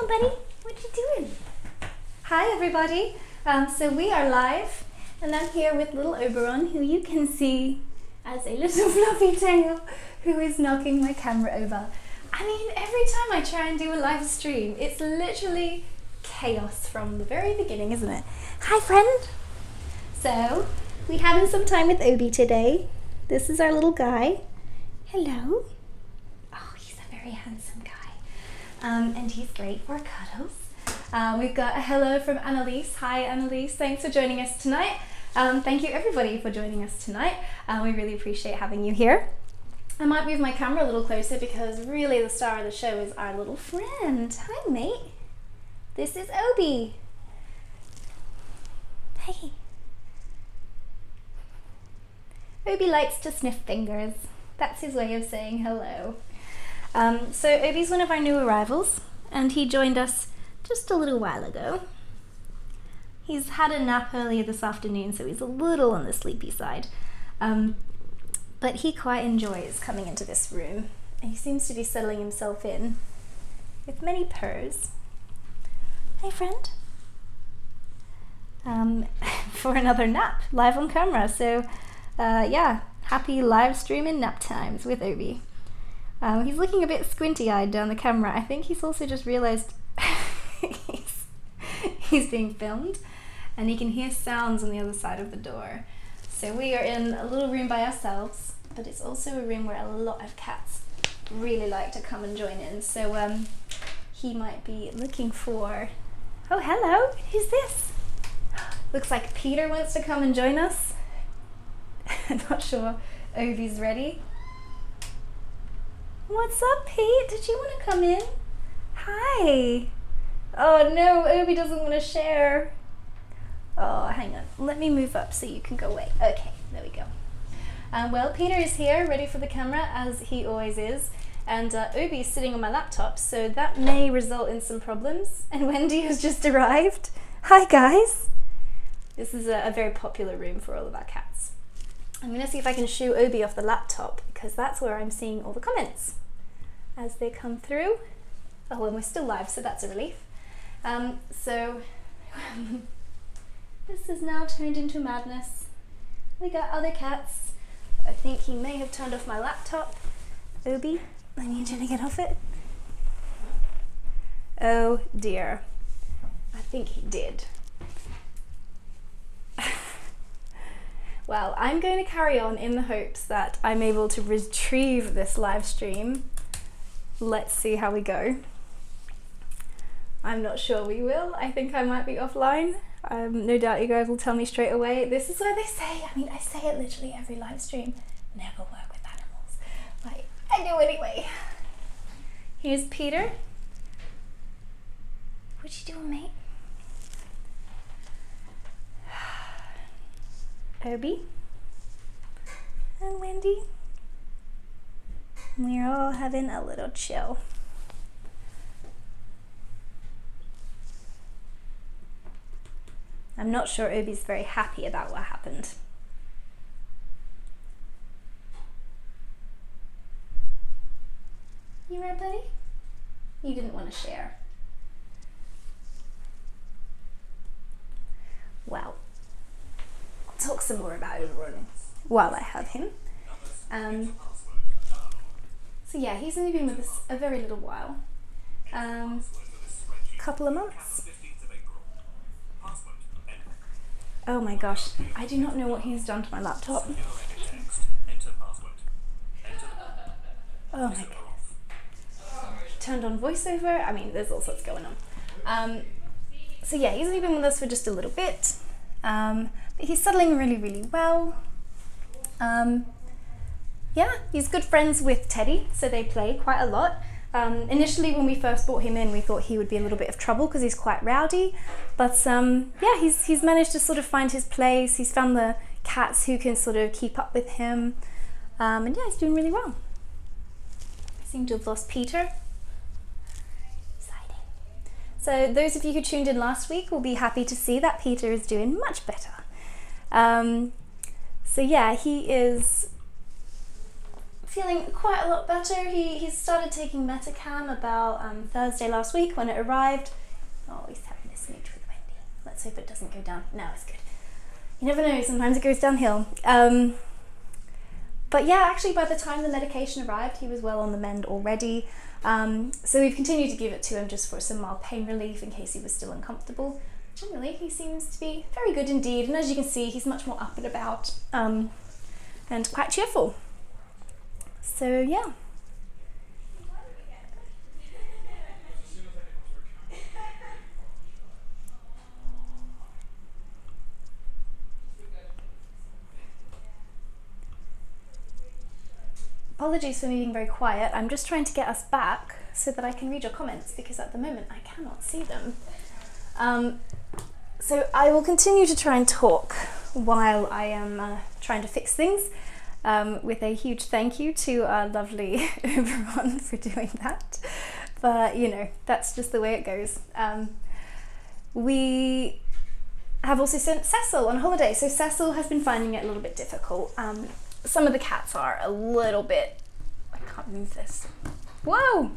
buddy. What you doing? Hi, everybody. So we are live, and I'm here with little Oberon, who you can see as a little fluffy tail, who is knocking my camera over. I mean, every time I try and do a live stream, it's literally chaos from the very beginning, isn't it? Hi, friend. So, we're having some time with Obi today. This is our little guy. Hello. Oh, he's a very handsome guy. And he's great for cuddles. We've got a hello from Annalise. Hi, Annalise. Thanks for joining us tonight. Thank you, everybody, for joining us tonight. We really appreciate having you here. I might move my camera a little closer because really the star of the show is our little friend. Hi, mate. This is Obi. Hey. Obi likes to sniff fingers. That's his way of saying hello. So Obi's one of our new arrivals, and he joined us just a little while ago. He's had a nap earlier this afternoon, so he's a little on the sleepy side. But he quite enjoys coming into this room, and he seems to be settling himself in with many purrs. Hey, friend. For another nap, live on camera. So, yeah, happy live streaming nap times with Obi. He's looking a bit squinty-eyed down the camera. I think he's also just realized he's being filmed, and he can hear sounds on the other side of the door. So we are in a little room by ourselves, but it's also a room where a lot of cats really like to come and join in. So he might be looking for... Oh, hello! Who's this? Looks like Peter wants to come and join us. I'm not sure Obi's ready. What's up, Pete? Did you want to come in? Hi! Oh no, Obi doesn't want to share. Oh, hang on. Let me move up so you can go away. Okay, there we go. Well, Peter is here, ready for the camera, as he always is. And Obi is sitting on my laptop, so that may result in some problems. And Wendy has just arrived. Hi, guys. This is a very popular room for all of our cats. I'm going to see if I can shoo Obi off the laptop, because that's where I'm seeing all the comments as they come through. Oh, and we're still live, so that's a relief. So this has now turned into madness. We got other cats. I think he may have turned off my laptop. Obi, I need you to get off it. Oh dear. I think he did. Well, I'm going to carry on in the hopes that I'm able to retrieve this live stream. Let's see how we go. I'm not sure we will. I think I might be offline. No doubt you guys will tell me straight away. This is what they say. I mean, I say it literally every live stream. Never work with animals. But I do anyway. Here's Peter. What you doing, mate? Obi and Wendy. We're all having a little chill. I'm not sure Obi's very happy about what happened. You right, buddy? You didn't want to share. Well, I'll talk some more about Oberon while I have him. So yeah, he's only been with us a very little while. Couple of months. Oh my gosh, I do not know what he's done to my laptop. Oh my goodness. Turned on voiceover. I mean, there's all sorts going on. So yeah, he's only been with us for just a little bit. But he's settling really, really well. Yeah, he's good friends with Teddy, so they play quite a lot. Initially, when we first brought him in, we thought he would be a little bit of trouble because he's quite rowdy. But yeah, he's managed to sort of find his place. He's found the cats who can sort of keep up with him. And yeah, he's doing really well. I seem to have lost Peter. Exciting. So those of you who tuned in last week will be happy to see that Peter is doing much better. So yeah, he is feeling quite a lot better. He started taking Metacam about Thursday last week when it arrived. Oh, he's having a smooch with Wendy. Let's hope it doesn't go down. No, it's good. You never know, sometimes it goes downhill. But yeah, actually by the time the medication arrived, he was well on the mend already. So we've continued to give it to him just for some mild pain relief in case he was still uncomfortable. Generally, he seems to be very good indeed. And as you can see, he's much more up and about and quite cheerful. So yeah. Apologies for me being very quiet. I'm just trying to get us back so that I can read your comments because at the moment I cannot see them. So I will continue to try and talk while I am trying to fix things, with a huge thank you to our lovely Oberon for doing that. But you know, that's just the way it goes. We have also sent Cecil on holiday. So Cecil has been finding it a little bit difficult. Some of the cats are a little bit, I can't move this. Whoa!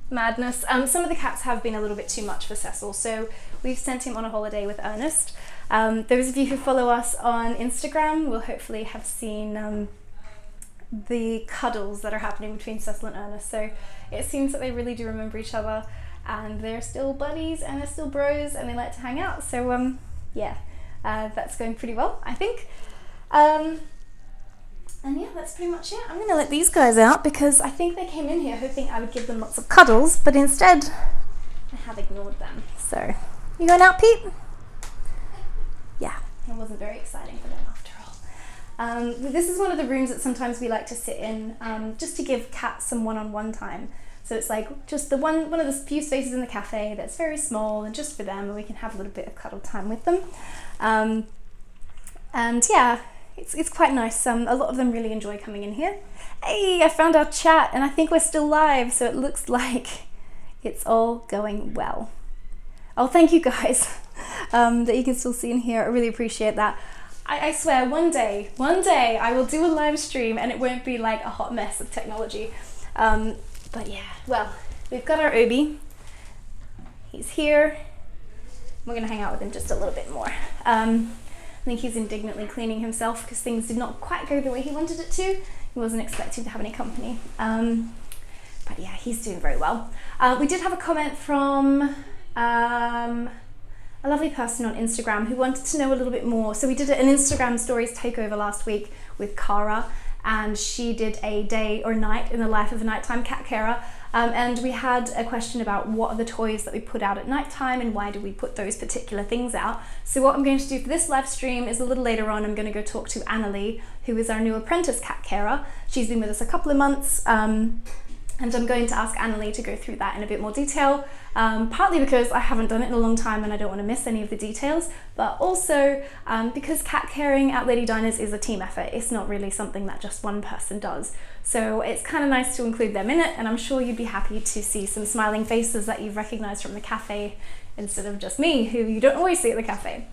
Madness. Some of the cats have been a little bit too much for Cecil, so we've sent him on a holiday with Ernest. Those of you who follow us on Instagram will hopefully have seen the cuddles that are happening between Cecil and Ernest. So it seems that they really do remember each other, and they're still buddies and they're still bros and they like to hang out. So yeah, that's going pretty well, I think. And yeah, that's pretty much it. I'm gonna let these guys out because I think they came in here hoping I would give them lots of cuddles, but instead I have ignored them. So, you going out, Pete? Yeah, it wasn't very exciting for them after all. This is one of the rooms that sometimes we like to sit in, just to give cats some one-on-one time. So it's like just the one of the few spaces in the cafe that's very small and just for them, and we can have a little bit of cuddle time with them. And yeah, it's quite nice. A lot of them really enjoy coming in here. Hey, I found our chat and I think we're still live, so it looks like it's all going well. Oh, thank you guys that you can still see in here. I really appreciate that. I swear one day I will do a live stream and it won't be like a hot mess of technology. But yeah, well, we've got our Obi. He's here. We're gonna hang out with him just a little bit more. I think he's indignantly cleaning himself because things did not quite go the way he wanted it to. He wasn't expecting to have any company. But yeah, he's doing very well. We did have a comment from a lovely person on Instagram who wanted to know a little bit more. So we did an Instagram stories takeover last week with Cara, and she did a day or night in the life of a nighttime cat carer. And we had a question about what are the toys that we put out at nighttime and why do we put those particular things out. So what I'm going to do for this live stream is a little later on, I'm going to go talk to Annalie, who is our new apprentice cat carer. She's been with us a couple of months. And I'm going to ask Annalie to go through that in a bit more detail, partly because I haven't done it in a long time and I don't want to miss any of the details, but also because cat caring at Lady Diners is a team effort. It's not really something that just one person does. So it's kind of nice to include them in it, and I'm sure you'd be happy to see some smiling faces that you've recognized from the cafe instead of just me, who you don't always see at the cafe.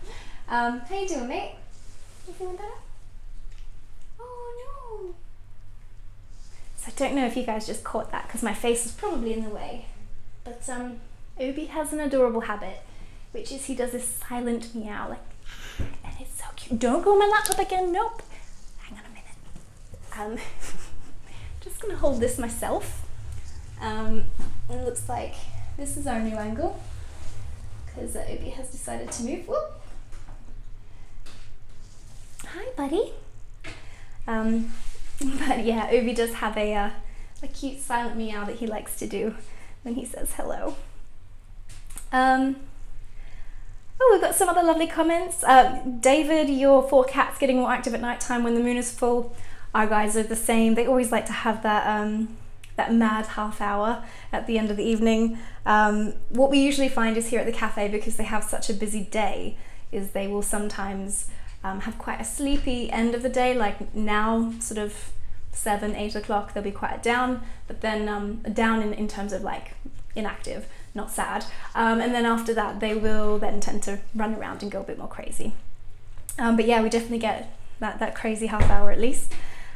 How you doing, mate? You feeling better? Oh no! So I don't know if you guys just caught that because my face was probably in the way. But Obi has an adorable habit, which is he does this silent meow, like, and it's so cute. Don't go on my laptop again, nope. Hang on a minute. Just gonna hold this myself. It looks like this is our new angle because Obi has decided to move. Whoop. Hi, buddy. But yeah, Obi does have a cute silent meow that he likes to do when he says hello. Oh, we've got some other lovely comments. David, your 4 cats getting more active at night time when the moon is full. Our guys are the same. They always like to have that that mad half hour at the end of the evening. What we usually find is here at the cafe, because they have such a busy day, is they will sometimes have quite a sleepy end of the day, like now, sort of 7, 8 o'clock, they'll be quite down, but then down in terms of like inactive, not sad. And then after that, they will then tend to run around and go a bit more crazy. But yeah, we definitely get that crazy half hour at least.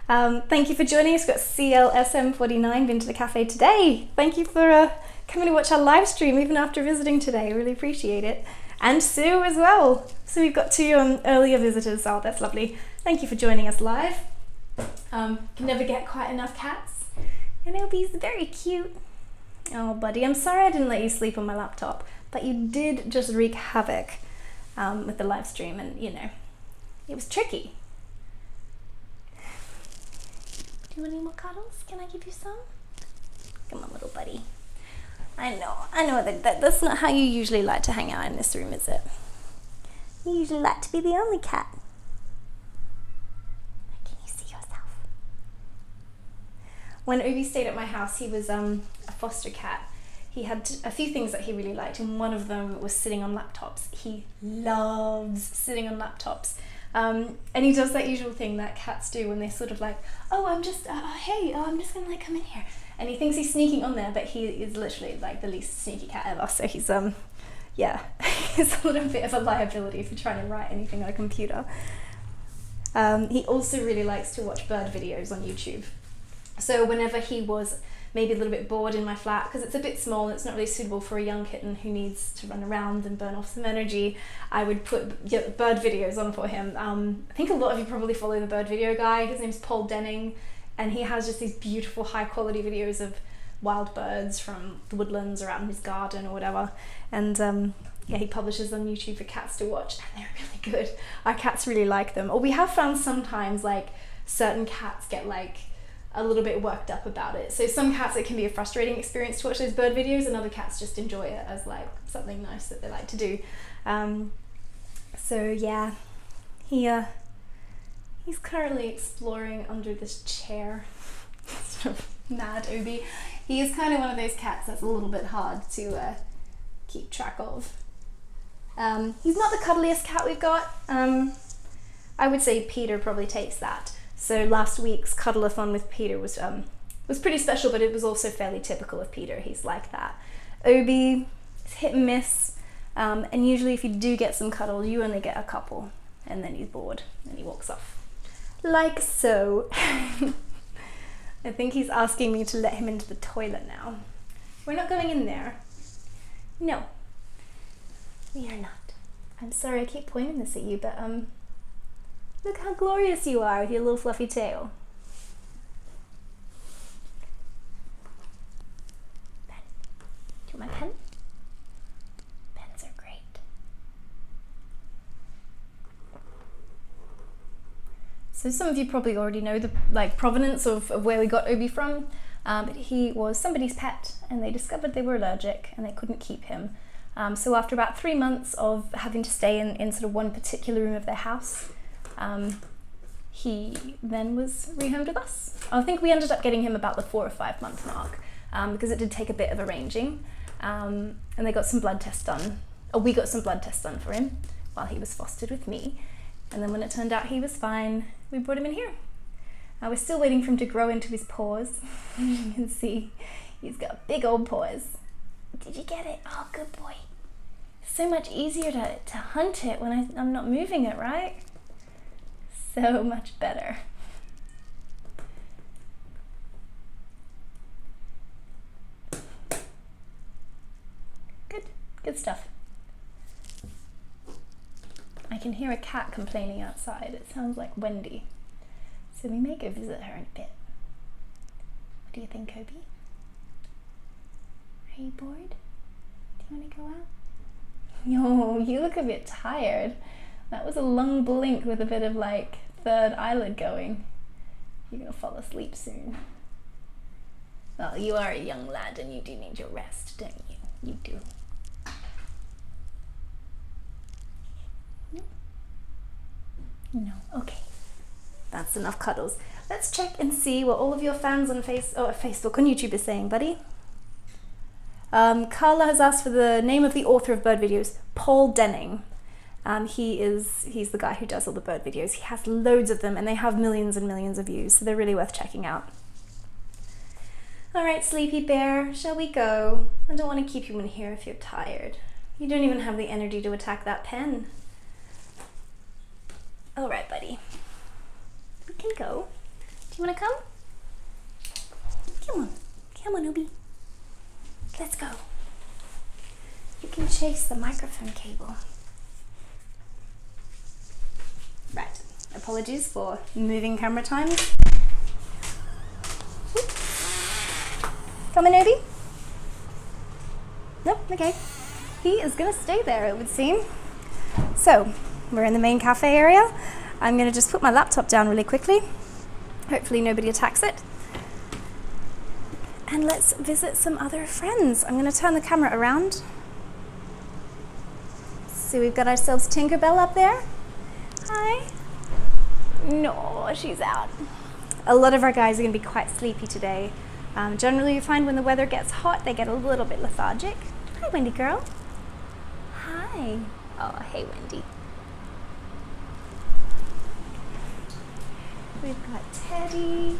Thank you for joining us. We've got CLSM49, been to the cafe today. Thank you for coming to watch our live stream even after visiting today. Really appreciate it. And Sue as well. So we've got 2 earlier visitors. Oh, that's lovely. Thank you for joining us live. Can never get quite enough cats. And Obi's very cute. Oh, buddy, I'm sorry I didn't let you sleep on my laptop, but you did just wreak havoc with the live stream, and you know, it was tricky. Do you want any more cuddles? Can I give you some? Come on, little buddy. I know that's not how you usually like to hang out in this room, is it? You usually like to be the only cat. Can you see yourself? When Obi stayed at my house, he was a foster cat. He had a few things that he really liked, and one of them was sitting on laptops. He loves sitting on laptops. And he does that usual thing that cats do when they're sort of like, oh, I'm just, I'm just gonna like come in here. And he thinks he's sneaking on there, but he is literally like the least sneaky cat ever. So he's, yeah, he's a little bit of a liability if you're trying to write anything on a computer. He also really likes to watch bird videos on YouTube. So whenever he was maybe a little bit bored in my flat, because it's a bit small and it's not really suitable for a young kitten who needs to run around and burn off some energy, I would put bird videos on for him. I think a lot of you probably follow the bird video guy. His name's Paul Denning, and he has just these beautiful high quality videos of wild birds from the woodlands or out in his garden or whatever. And yeah, he publishes on YouTube for cats to watch, and they're really good. Our cats really like them. Or we have found sometimes like certain cats get like a little bit worked up about it. So some cats, it can be a frustrating experience to watch those bird videos, and other cats just enjoy it as like something nice that they like to do. So yeah, he's currently exploring under this chair. Sort of mad Obi. He is kind of one of those cats that's a little bit hard to keep track of. He's not the cuddliest cat we've got. I would say Peter probably takes that. So last week's cuddle-a-thon with Peter was pretty special, but it was also fairly typical of Peter. He's like that. Obi is hit and miss, and usually if you do get some cuddle, you only get a couple, and then he's bored and he walks off. Like so. I think he's asking me to let him into the toilet now. We're not going in there. No, we are not. I'm sorry I keep pointing this at you, but look how glorious you are with your little fluffy tail. Pen. Do you want my pen? Pens are great. So some of you probably already know the provenance of where we got Obi from. But he was somebody's pet, and they discovered they were allergic and they couldn't keep him. So after about 3 months of having to stay in sort of one particular room of their house, he then was rehomed with us. I think we ended up getting him about the 4 or 5 month mark, because it did take a bit of arranging, and they got some blood tests done. We got some blood tests done for him while he was fostered with me, and then when it turned out he was fine, we brought him in here. We're still waiting for him to grow into his paws. You can see he's got big old paws. Did you get it? Oh, good boy. So much easier to hunt it when I'm not moving it, right? So much better. Good stuff. I can hear a cat complaining outside. It sounds like Wendy. So we may go visit her in a bit. What do you think, Obi? Are you bored? Do you want to go out? Oh, you look a bit tired. That was a long blink with a bit of like third eyelid going. You're gonna fall asleep soon. Well, you are a young lad and you do need your rest, don't you? You do. No? Okay. That's enough cuddles. Let's check and see what all of your fans on Facebook, on YouTube, is saying, buddy. Carla has asked for the name of the author of bird videos, Paul Denning. He's the guy who does all the bird videos. He has loads of them and they have millions and millions of views, so they're really worth checking out. All right, Sleepy Bear, shall we go? I don't want to keep you in here if you're tired. You don't even have the energy to attack that pen. All right, buddy. We can go. Do you want to come? Come on. Come on, Obi. Let's go. You can chase the microphone cable. Right. Apologies for moving camera times. Come on, Obi. Nope, okay. He is going to stay there, it would seem. So, we're in the main cafe area. I'm going to just put my laptop down really quickly. Hopefully nobody attacks it. And let's visit some other friends. I'm going to turn the camera around. So we've got ourselves Tinkerbell up there. Hi. No, she's out. A lot of our guys are going to be quite sleepy today. Generally, you find when the weather gets hot, they get a little bit lethargic. Hi, Wendy girl. Hi. Oh, hey, Wendy. We've got Teddy.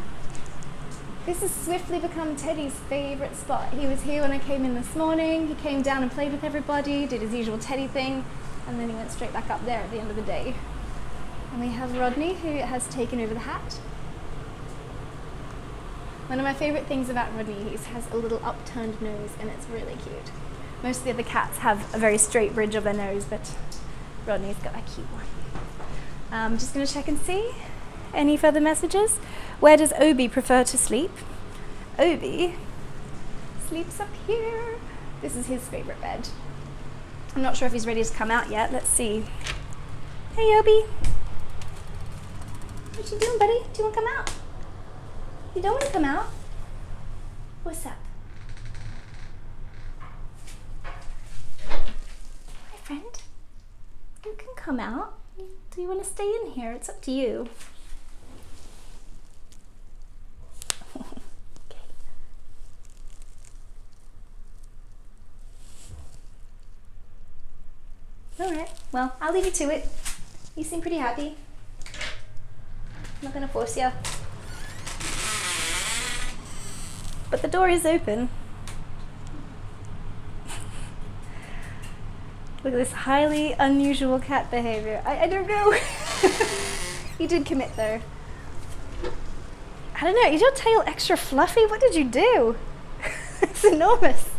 This has swiftly become Teddy's favourite spot. He was here when I came in this morning. He came down and played with everybody, did his usual Teddy thing, and then he went straight back up there at the end of the day. And we have Rodney, who has taken over the hat. One of my favourite things about Rodney, he has a little upturned nose, and it's really cute. Most of the other cats have a very straight bridge of their nose, but Rodney's got a cute one. I'm just going to check and see. Any further messages? Where does Obi prefer to sleep? Obi sleeps up here. This is his favourite bed. I'm not sure if he's ready to come out yet. Let's see. Hey, Obi. What you doing, buddy? Do you want to come out? You don't want to come out? What's up? Hi, friend. You can come out. Do you want to stay in here? It's up to you. Alright, well, I'll leave you to it. You seem pretty happy. I'm not going to force you. But the door is open. Look at this highly unusual cat behavior. I don't know. You did commit though. I don't know, is your tail extra fluffy? What did you do? It's enormous.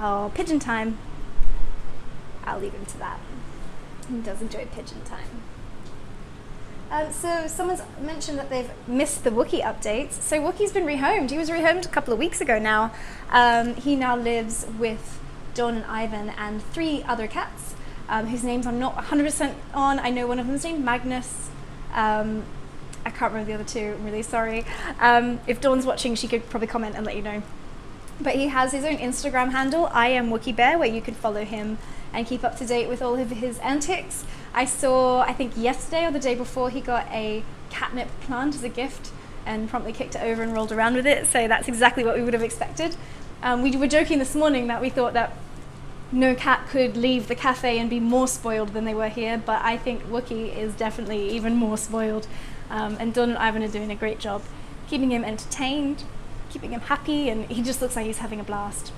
Oh, pigeon time. I'll leave him to that. He does enjoy pigeon time. So someone's mentioned that they've missed the Wookiee updates. So Wookiee's been rehomed. He was rehomed a couple of weeks ago now. He now lives with Dawn and Ivan and 3 other cats, whose names I'm not 100% on. I know one of them is named Magnus. I can't remember the other 2, I'm really sorry. If Dawn's watching, she could probably comment and let you know. But he has his own Instagram handle, I am Wookiee Bear, where you can follow him and keep up to date with all of his antics. I saw, I think yesterday or the day before, he got a catnip plant as a gift and promptly kicked it over and rolled around with it, so that's exactly what we would have expected. We were joking this morning that we thought that no cat could leave the cafe and be more spoiled than they were here, but I think Wookiee is definitely even more spoiled. And Dawn and Ivan are doing a great job keeping him entertained, keeping him happy, and he just looks like he's having a blast.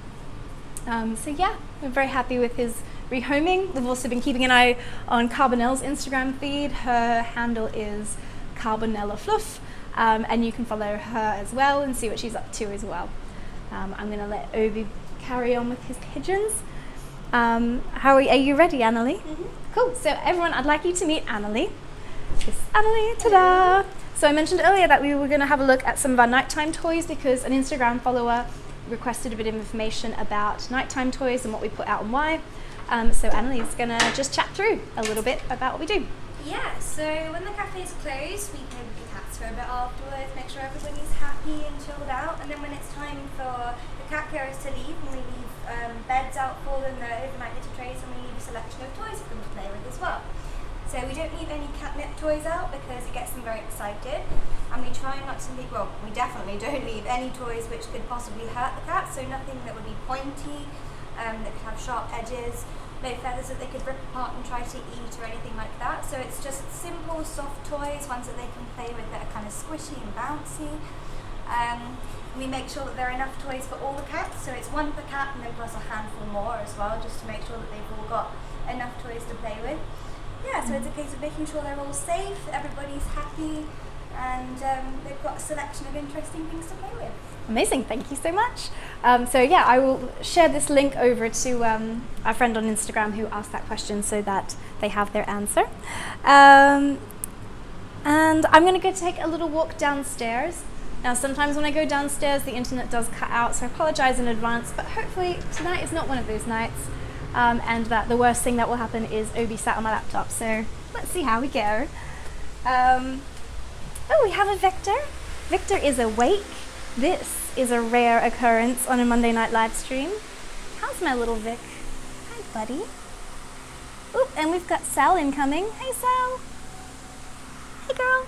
So yeah, we're very happy with his rehoming. We've also been keeping an eye on Carbonell's Instagram feed. Her handle is Carbonella Fluff, and you can follow her as well and see what she's up to as well. I'm going to let Obi carry on with his pigeons. Are you ready, Annalie? Mm-hmm. Cool. So everyone, I'd like you to meet Annalie. This is Annalie. Ta-da! So I mentioned earlier that we were going to have a look at some of our nighttime toys because an Instagram follower requested a bit of information about nighttime toys and what we put out and why. So Annalie's going to just chat through a little bit about what we do. Yeah, so when the cafe's closed, we play with the cats for a bit afterwards, make sure everybody's happy and chilled out, and then when it's time for the cat carers to leave, and we leave beds out for them, their overnight litter trays, and we leave a selection of toys for them to play with as well. So we don't leave any catnip toys out because it gets them very excited, and we try not to leave, well, we definitely don't leave any toys which could possibly hurt the cat, so nothing that would be pointy, that could have sharp edges, no feathers that they could rip apart and try to eat or anything like that. So it's just simple, soft toys, ones that they can play with that are kind of squishy and bouncy. We make sure that there are enough toys for all the cats, so it's one per cat and then plus a handful more as well, just to make sure that they've all got enough toys to play with. Yeah, so it's a case of making sure they're all safe, everybody's happy, and they've got a selection of interesting things to play with. Amazing, thank you so much. So yeah, I will share this link over to our friend on Instagram who asked that question so that they have their answer. And I'm going to go take a little walk downstairs. Now sometimes when I go downstairs the internet does cut out, so I apologize in advance, but hopefully tonight is not one of those nights, and that the worst thing that will happen is Obi sat on my laptop, so let's see how we go. Oh, we have a Victor. Victor is awake. This is a rare occurrence on a Monday night live stream. How's my little Vic? Hi, buddy. Oop, and we've got Sal incoming. Hey, Sal. Hey, girl.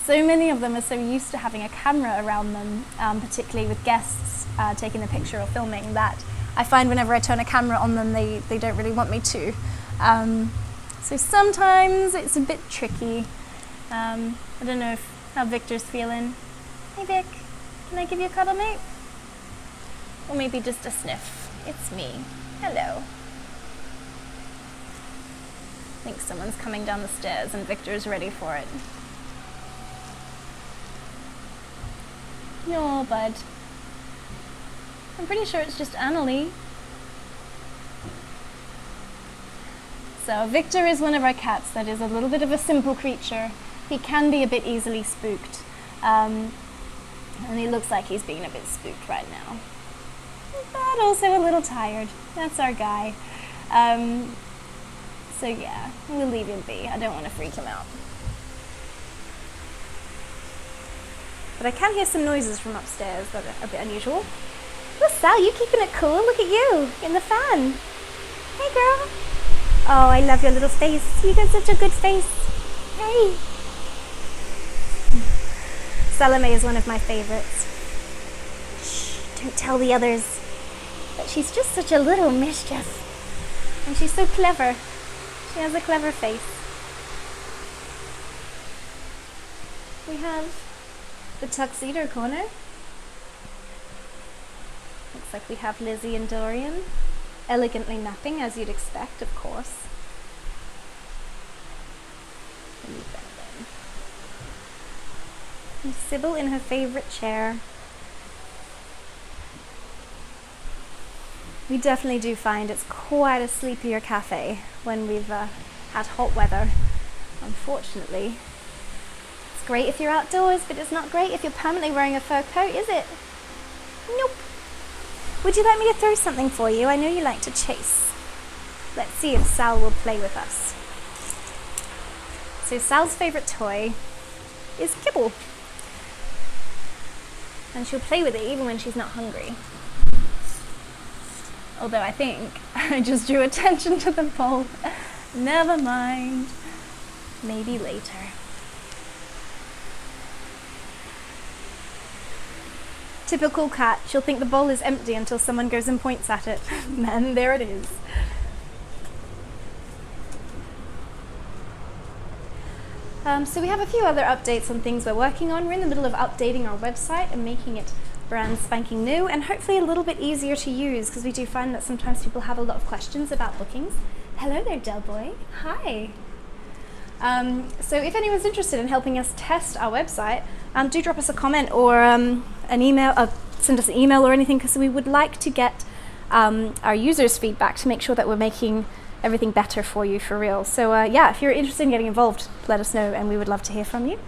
So many of them are so used to having a camera around them, particularly with guests taking a picture or filming, that I find whenever I turn a camera on them, they don't really want me to. So sometimes it's a bit tricky. I don't know how Victor's feeling. Hey Vic, can I give you a cuddle, mate? Or maybe just a sniff. It's me. Hello. I think someone's coming down the stairs and Victor's ready for it. No, bud. I'm pretty sure it's just Annalie. So Victor is one of our cats that is a little bit of a simple creature. He can be a bit easily spooked. And he looks like he's being a bit spooked right now. But also a little tired. That's our guy. So yeah, we'll leave him be. I don't want to freak him out. But I can hear some noises from upstairs that are a bit unusual. Oh, Sal, you keeping it cool? Look at you, in the fan. Hey, girl. Oh, I love your little face. You got such a good face. Hey. Salome is one of my favorites. Shh, don't tell the others. But she's just such a little mischief. And she's so clever. She has a clever face. We have the tuxedo corner. Looks like we have Lizzie and Dorian, elegantly napping as you'd expect, of course. And Sybil in her favourite chair. We definitely do find it's quite a sleepier cafe when we've had hot weather, unfortunately. It's great if you're outdoors, but it's not great if you're permanently wearing a fur coat, is it? Nope. Would you like me to throw something for you? I know you like to chase. Let's see if Sal will play with us. So Sal's favourite toy is kibble. And she'll play with it even when she's not hungry. Although I think I just drew attention to the bowl. Never mind. Maybe later. Typical cat, she'll think the bowl is empty until someone goes and points at it. And there it is. So we have a few other updates on things we're working on. We're in the middle of updating our website and making it brand spanking new and hopefully a little bit easier to use, because we do find that sometimes people have a lot of questions about bookings. Hello there, Del Boy. Hi. So if anyone's interested in helping us test our website, do drop us a comment or an email, send us an email or anything, because we would like to get our users' feedback to make sure that we're making everything better for you for real. So yeah, if you're interested in getting involved, let us know and we would love to hear from you.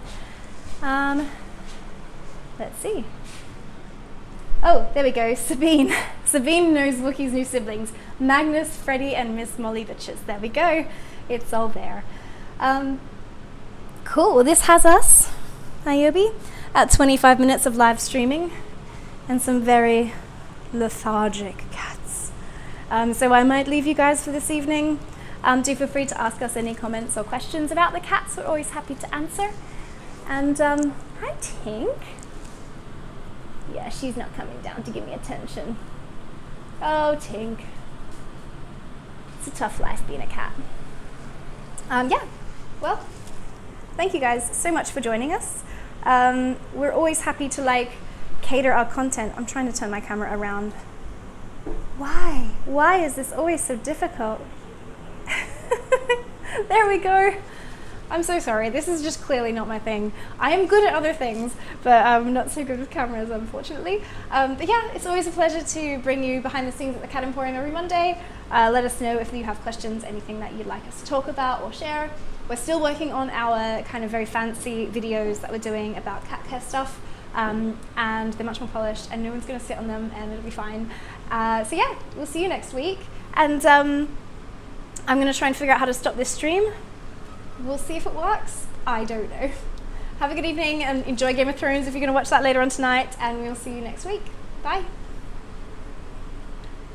Let's see. Oh, there we go, Sabine. Sabine knows Wookiee's new siblings. Magnus, Freddie, and Miss Molly Bitches. There we go. It's all there. Cool, this has us, Iobi, at 25 minutes of live streaming and some very lethargic cats. So I might leave you guys for this evening. Do feel free to ask us any comments or questions about the cats. We're always happy to answer. And hi, Tink. Yeah, she's not coming down to give me attention. Oh, Tink. It's a tough life being a cat. Yeah, well, thank you guys so much for joining us. We're always happy to cater our content. I'm trying to turn my camera around. Why? Why is this always so difficult? There we go. I'm so sorry. This is just clearly not my thing. I am good at other things, but I'm not so good with cameras, unfortunately. But yeah, it's always a pleasure to bring you behind the scenes at the Cat Emporium every Monday. Let us know if you have questions, anything that you'd like us to talk about or share. We're still working on our kind of very fancy videos that we're doing about cat care stuff, and they're much more polished and no one's going to sit on them and it'll be fine. So yeah, we'll see you next week. And I'm going to try and figure out how to stop this stream. We'll see if it works. I don't know. Have a good evening and enjoy Game of Thrones if you're going to watch that later on tonight, and we'll see you next week. Bye.